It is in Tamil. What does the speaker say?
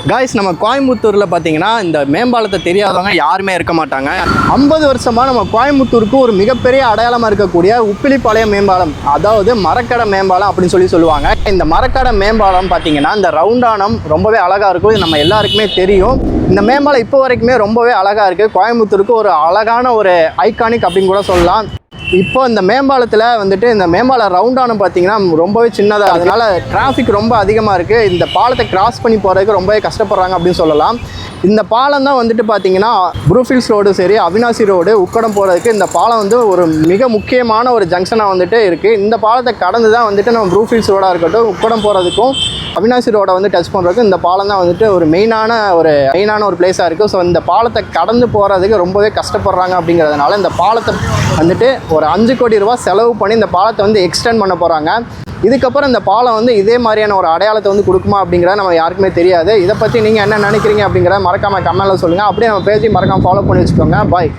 காய்ஸ், நம்ம கோயம்புத்தூரில் பார்த்தீங்கன்னா இந்த மேம்பாலத்தை தெரியாதவங்க யாருமே இருக்க மாட்டாங்க. 50 வருஷமாக நம்ம கோயம்புத்தூருக்கு ஒரு மிகப்பெரிய அடையாளமாக இருக்கக்கூடிய உப்பிலிப்பாளையம் மேம்பாலம், அதாவது மரக்கடை மேம்பாலம் அப்படின்னு சொல்லுவாங்க. இந்த மரக்கடை மேம்பாலம் பார்த்தீங்கன்னா இந்த ரவுண்டானம் ரொம்பவே அழகாக இருக்கும். இது நம்ம எல்லாருக்குமே தெரியும். இந்த மேம்பாலம் இப்போ வரைக்குமே ரொம்பவே அழகாக இருக்குது. கோயம்புத்தூருக்கு ஒரு அழகான ஒரு ஐகானிக் அப்படின்னு கூட சொல்லலாம். இப்போ இந்த மேம்பாலத்தில் வந்துட்டு இந்த மேம்பாலம் ரவுண்டானம் பார்த்தீங்கன்னா ரொம்பவே சின்னதாக, அதனால டிராஃபிக் ரொம்ப அதிகமாக இருக்குது. இந்த பாலத்தை கிராஸ் பண்ணி போகிறதுக்கு ரொம்பவே கஷ்டப்படுறாங்க அப்படின்னு சொல்லலாம். இந்த பாலம் தான் வந்துட்டு பார்த்தீங்கன்னா ப்ரூஃபில்ஸ் ரோடு சரி, அவினாசி ரோடு, உக்கடம் போகிறதுக்கு இந்த பாலம் வந்து ஒரு மிக முக்கியமான ஒரு ஜங்ஷனாக வந்துட்டு இருக்குது. இந்த பாலத்தை கடந்து தான் வந்துட்டு நம்ம ப்ரூஃபில்ஸ் ரோடாக இருக்கட்டும், உக்கடம் போகிறதுக்கும் அவினாசி ரோடை வந்து டச் பண்ணுறதுக்கும் இந்த பாலம் தான் வந்துட்டு ஒரு மெயினான ஒரு பிளேஸாக இருக்குது. ஸோ இந்த பாலத்தை கடந்து போகிறதுக்கு ரொம்பவே கஷ்டப்படுறாங்க. அப்படிங்கிறதுனால இந்த பாலத்தை வந்துட்டு ஒரு 5 கோடி ரூபா செலவு பண்ணி இந்த பாலத்தை வந்து எக்ஸ்டெண்ட் பண்ண போகிறாங்க. இதுக்கப்புறம் இந்த பாலம் வந்து இதே மாதிரியான ஒரு அடையாளத்தை வந்து கொடுக்குமா அப்படிங்கிறத நம்ம யாருக்குமே தெரியாது. இதை பற்றி நீங்கள் என்ன நினைக்கிறீங்க அப்படிங்கிறத மறக்காமல் கமெண்ட்டில் சொல்லுங்கள். அப்படியே நம்ம பேஜையும் மறக்காமல் ஃபாலோ பண்ணி வச்சுக்கோங்க. பாய்.